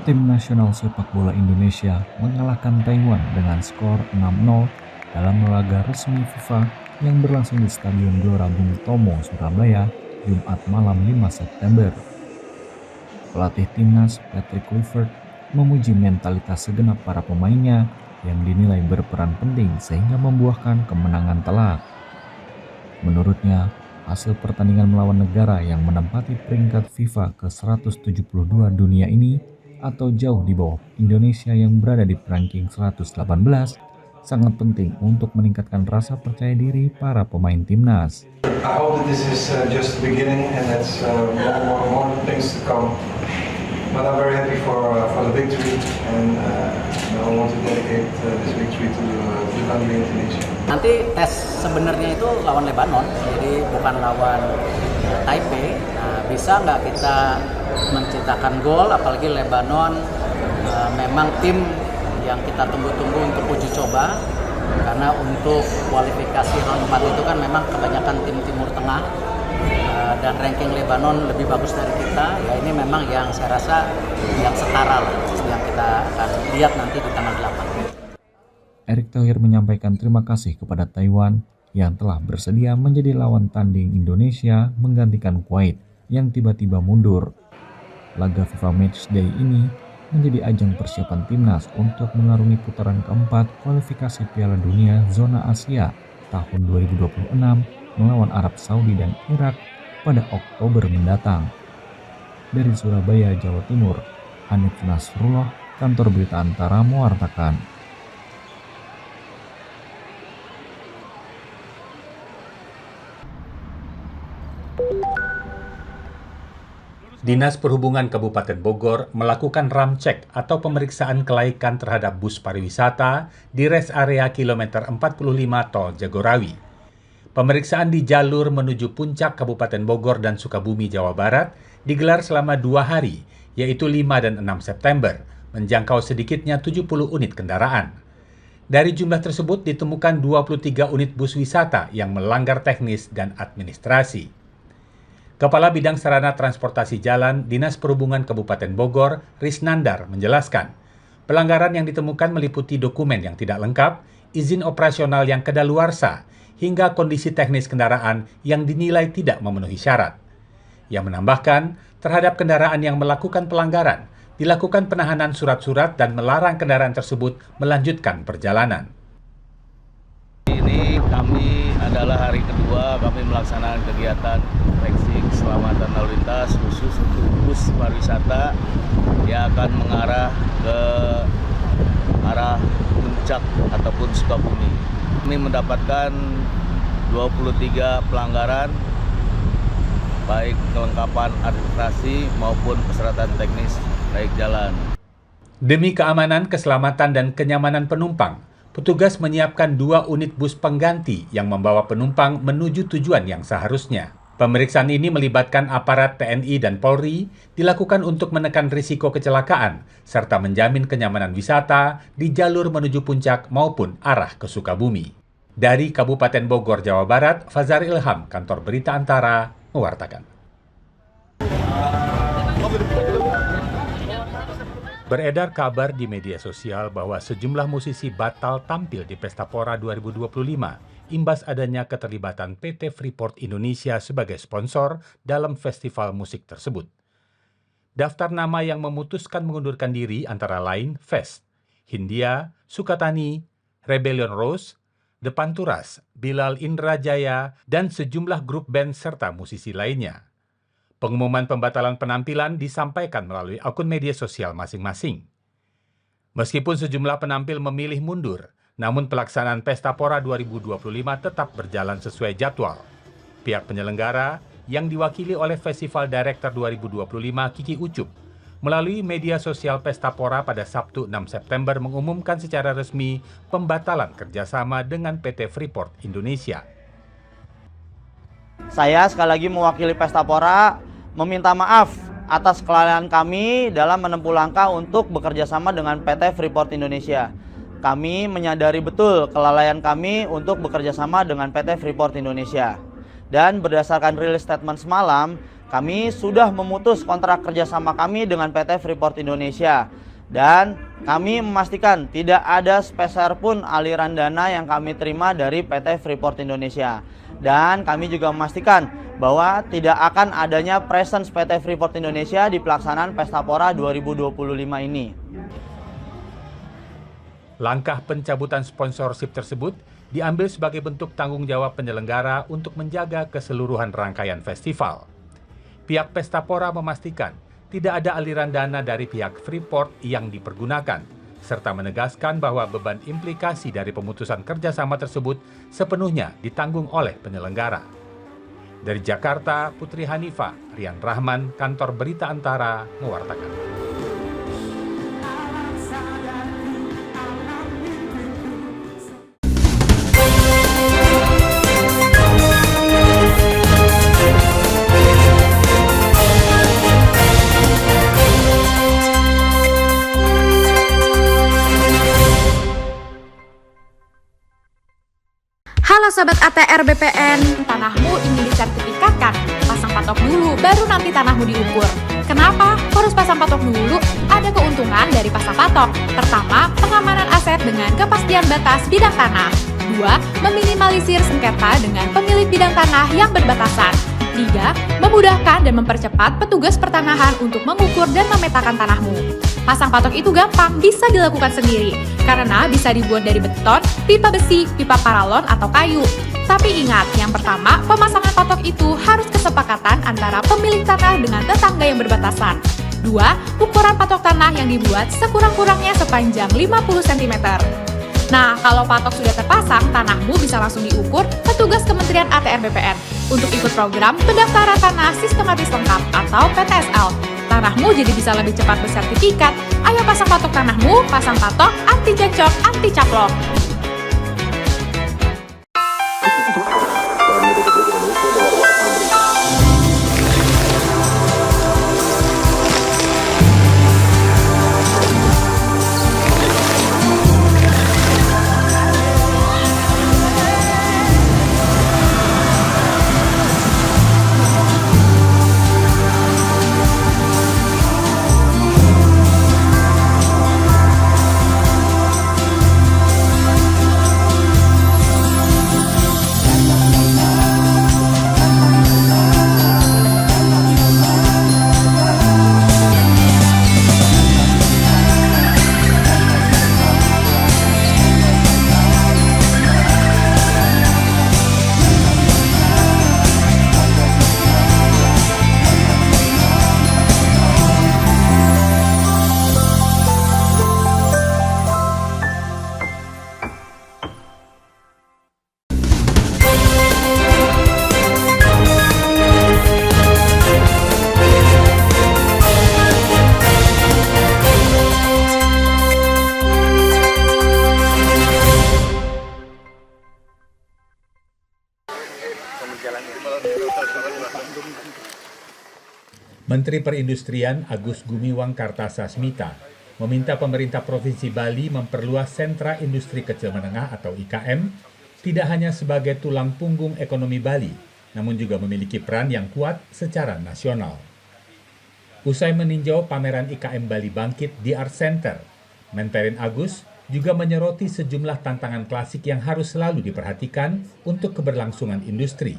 Tim nasional sepak bola Indonesia mengalahkan Taiwan dengan skor 6-0 dalam laga resmi FIFA yang berlangsung di Stadion Gelora Bung Tomo, Surabaya, Jumat malam 5 September. Pelatih timnas Patrick Kluivert memuji mentalitas segenap para pemainnya yang dinilai berperan penting sehingga membuahkan kemenangan telak. Menurutnya, hasil pertandingan melawan negara yang menempati peringkat FIFA ke-172 dunia ini atau jauh di bawah Indonesia yang berada di ranking 118 sangat penting untuk meningkatkan rasa percaya diri para pemain timnas. I hope that this is just the beginning and that's more things to come. But I'm very happy for the victory and I want to dedicate this victory to the country Indonesia. Nanti tes sebenarnya itu lawan Lebanon, jadi bukan lawan Taipei. Nah, bisa nggak kita menciptakan gol, apalagi Lebanon memang tim yang kita tunggu-tunggu untuk uji coba, karena untuk kualifikasi round 4 itu kan memang kebanyakan tim Timur Tengah dan ranking Lebanon lebih bagus dari kita. Ya ini memang yang saya rasa yang setara lah, yang kita akan lihat nanti di tanggal 8. Erick Thohir menyampaikan terima kasih kepada Taiwan yang telah bersedia menjadi lawan tanding Indonesia menggantikan Kuwait yang tiba-tiba mundur. Laga FIFA Matchday ini menjadi ajang persiapan timnas untuk mengarungi putaran keempat kualifikasi Piala Dunia Zona Asia tahun 2026 melawan Arab Saudi dan Irak pada Oktober mendatang. Dari Surabaya, Jawa Timur, Hanif Nasrullah, Kantor Berita Antara mewartakan. Dinas Perhubungan Kabupaten Bogor melakukan ramcek atau pemeriksaan kelaikan terhadap bus pariwisata di res area kilometer 45 Tol Jagorawi. Pemeriksaan di jalur menuju puncak Kabupaten Bogor dan Sukabumi, Jawa Barat digelar selama 2 hari, yaitu 5 dan 6 September, menjangkau sedikitnya 70 unit kendaraan. Dari jumlah tersebut ditemukan 23 unit bus wisata yang melanggar teknis dan administrasi. Kepala Bidang Sarana Transportasi Jalan Dinas Perhubungan Kabupaten Bogor, Risnandar, menjelaskan, pelanggaran yang ditemukan meliputi dokumen yang tidak lengkap, izin operasional yang kadaluarsa, hingga kondisi teknis kendaraan yang dinilai tidak memenuhi syarat. Ia menambahkan, terhadap kendaraan yang melakukan pelanggaran, dilakukan penahanan surat-surat dan melarang kendaraan tersebut melanjutkan perjalanan. Ini kami adalah hari kedua kami melaksanakan kegiatan seleksi keselamatan lalu lintas khusus untuk bus pariwisata yang akan mengarah ke arah puncak ataupun Sukabumi. Kami mendapatkan 23 pelanggaran baik kelengkapan administrasi maupun persyaratan teknis baik jalan. Demi keamanan, keselamatan, dan kenyamanan penumpang, petugas menyiapkan 2 unit bus pengganti yang membawa penumpang menuju tujuan yang seharusnya. Pemeriksaan ini melibatkan aparat TNI dan Polri, dilakukan untuk menekan risiko kecelakaan, serta menjamin kenyamanan wisata di jalur menuju puncak maupun arah ke Sukabumi. Dari Kabupaten Bogor, Jawa Barat, Fazar Ilham, Kantor Berita Antara, mewartakan. Beredar kabar di media sosial bahwa sejumlah musisi batal tampil di Pesta Pora 2025 imbas adanya keterlibatan PT Freeport Indonesia sebagai sponsor dalam festival musik tersebut. Daftar nama yang memutuskan mengundurkan diri antara lain Fest, Hindia, Sukatani, Rebellion Rose, The Panturas, Bilal Indrajaya, dan sejumlah grup band serta musisi lainnya. Pengumuman pembatalan penampilan disampaikan melalui akun media sosial masing-masing. Meskipun sejumlah penampil memilih mundur, namun pelaksanaan Pesta Pora 2025 tetap berjalan sesuai jadwal. Pihak penyelenggara yang diwakili oleh Festival Director 2025 Kiki Ucup, melalui media sosial Pesta Pora pada Sabtu 6 September mengumumkan secara resmi pembatalan kerjasama dengan PT Freeport Indonesia. Saya sekali lagi mewakili Pesta Pora meminta maaf atas kelalaian kami dalam menempuh langkah untuk bekerja sama dengan PT Freeport Indonesia. Kami menyadari betul kelalaian kami untuk bekerja sama dengan PT Freeport Indonesia. Dan berdasarkan rilis statement semalam, kami sudah memutus kontrak kerjasama kami dengan PT Freeport Indonesia. Dan kami memastikan tidak ada sepeser pun aliran dana yang kami terima dari PT Freeport Indonesia. Dan kami juga memastikan bahwa tidak akan adanya presence PT Freeport Indonesia di pelaksanaan Pesta Pora 2025 ini. Langkah pencabutan sponsorship tersebut diambil sebagai bentuk tanggung jawab penyelenggara untuk menjaga keseluruhan rangkaian festival. Pihak Pesta Pora memastikan tidak ada aliran dana dari pihak Freeport yang dipergunakan, serta menegaskan bahwa beban implikasi dari pemutusan kerjasama tersebut sepenuhnya ditanggung oleh penyelenggara. Dari Jakarta, Putri Hanifah, Rian Rahman, Kantor Berita Antara, mewartakan. Halo Sobat ATR BPN, tanahmu ingin disertifikatkan? Pasang patok dulu, baru nanti tanahmu diukur. Kenapa harus pasang patok dulu? Ada keuntungan dari pasang patok. Pertama, pengamanan aset dengan kepastian batas bidang tanah. 2. Meminimalisir sengketa dengan pemilik bidang tanah yang berbatasan. 3. Memudahkan dan mempercepat petugas pertanahan untuk mengukur dan memetakan tanahmu. Pasang patok itu gampang, bisa dilakukan sendiri, karena bisa dibuat dari beton, pipa besi, pipa paralon, atau kayu. Tapi ingat, yang pertama, pemasangan patok itu harus kesepakatan antara pemilik tanah dengan tetangga yang berbatasan. 2. Ukuran patok tanah yang dibuat sekurang-kurangnya sepanjang 50 cm. Nah, kalau patok sudah terpasang, tanahmu bisa langsung diukur petugas Kementerian ATR BPN untuk ikut program pendaftaran tanah sistematis lengkap atau PTSL. Tanahmu jadi bisa lebih cepat bersertifikat. Ayo pasang patok tanahmu, pasang patok anti cecok, anti caplok. Menteri Perindustrian Agus Gumiwang Kartasasmita meminta pemerintah Provinsi Bali memperluas sentra industri kecil menengah atau IKM tidak hanya sebagai tulang punggung ekonomi Bali, namun juga memiliki peran yang kuat secara nasional. Usai meninjau pameran IKM Bali Bangkit di Art Center, Menperin Agus juga menyoroti sejumlah tantangan klasik yang harus selalu diperhatikan untuk keberlangsungan industri.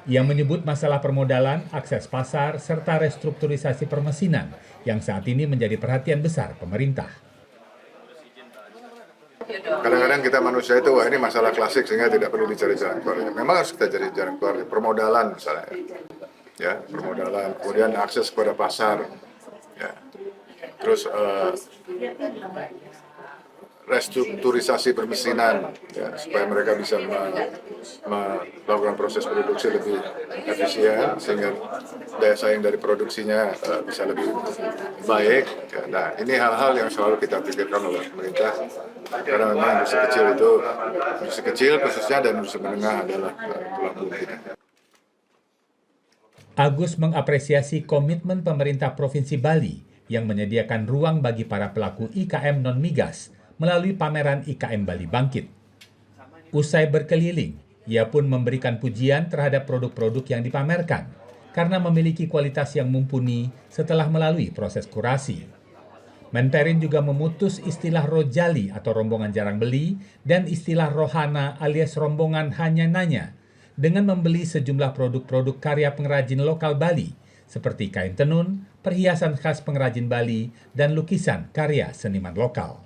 Ia menyebut masalah permodalan, akses pasar, serta restrukturisasi permesinan yang saat ini menjadi perhatian besar pemerintah. Kadang-kadang kita manusia itu, wah ini masalah klasik sehingga tidak perlu dicari jalan keluarnya. Memang harus kita cari jalan keluarnya, permodalan misalnya. Ya, permodalan, kemudian akses kepada pasar. Ya. Terus restrukturisasi permesinan ya, supaya mereka bisa melakukan proses produksi lebih efisien sehingga daya saing dari produksinya bisa lebih baik ya. Nah ini hal-hal yang selalu kita pikirkan oleh pemerintah karena memang industri kecil itu industri kecil khususnya dan industri menengah adalah tulang punggung kita. Agus mengapresiasi komitmen pemerintah Provinsi Bali yang menyediakan ruang bagi para pelaku IKM non-migas melalui pameran IKM Bali Bangkit. Usai berkeliling, ia pun memberikan pujian terhadap produk-produk yang dipamerkan, karena memiliki kualitas yang mumpuni setelah melalui proses kurasi. Menperin juga memutus istilah rojali atau rombongan jarang beli dan istilah rohana alias rombongan hanya nanya dengan membeli sejumlah produk-produk karya pengrajin lokal Bali seperti kain tenun, perhiasan khas pengrajin Bali, dan lukisan karya seniman lokal.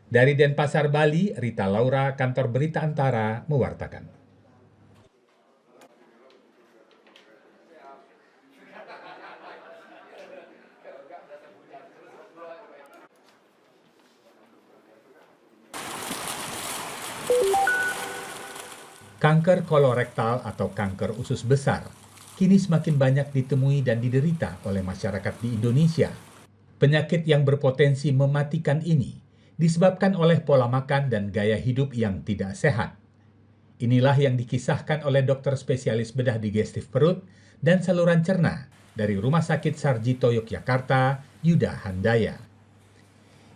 Dari Denpasar, Bali, Rita Laura, Kantor Berita Antara, mewartakan. Kanker kolorektal atau kanker usus besar kini semakin banyak ditemui dan diderita oleh masyarakat di Indonesia. Penyakit yang berpotensi mematikan ini disebabkan oleh pola makan dan gaya hidup yang tidak sehat. Inilah yang dikisahkan oleh dokter spesialis bedah digestif perut dan saluran cerna dari Rumah Sakit Sarjito Yogyakarta, Yuda Handaya.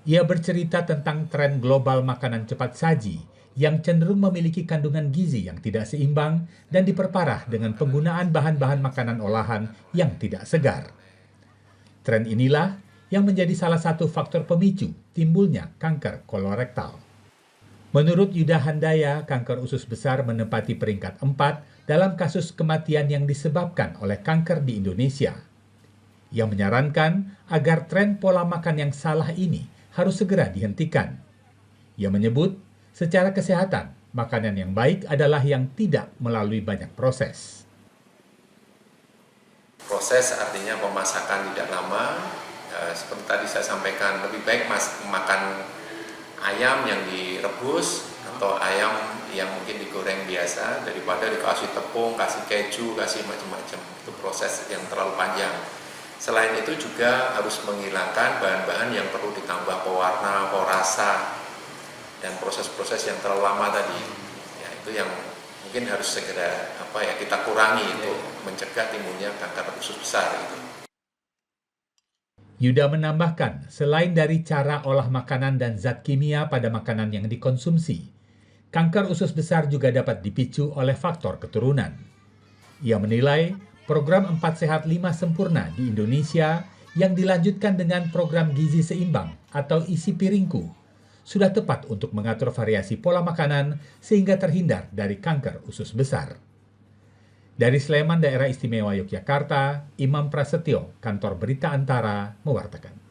Ia bercerita tentang tren global makanan cepat saji yang cenderung memiliki kandungan gizi yang tidak seimbang dan diperparah dengan penggunaan bahan-bahan makanan olahan yang tidak segar. Tren inilah yang menjadi salah satu faktor pemicu timbulnya kanker kolorektal. Menurut Yuda Handaya, kanker usus besar menempati peringkat 4 dalam kasus kematian yang disebabkan oleh kanker di Indonesia. Ia menyarankan agar tren pola makan yang salah ini harus segera dihentikan. Ia menyebut, secara kesehatan, makanan yang baik adalah yang tidak melalui banyak proses. Proses artinya pemasakan tidak lama. Seperti tadi saya sampaikan, lebih baik makan ayam yang direbus atau ayam yang mungkin digoreng biasa daripada dikasih tepung, kasih keju, kasih macam-macam. Itu proses yang terlalu panjang. Selain itu juga harus menghilangkan bahan-bahan yang perlu ditambah pewarna, perasa, dan proses-proses yang terlalu lama tadi, ya, itu yang mungkin harus segera kita kurangi untuk mencegah timbulnya kanker usus besar. Yuda menambahkan, selain dari cara olah makanan dan zat kimia pada makanan yang dikonsumsi, kanker usus besar juga dapat dipicu oleh faktor keturunan. Ia menilai program 4 Sehat 5 Sempurna di Indonesia yang dilanjutkan dengan program Gizi Seimbang atau Isi Piringku sudah tepat untuk mengatur variasi pola makanan sehingga terhindar dari kanker usus besar. Dari Sleman, Daerah Istimewa Yogyakarta, Imam Prasetyo, Kantor Berita Antara, mewartakan.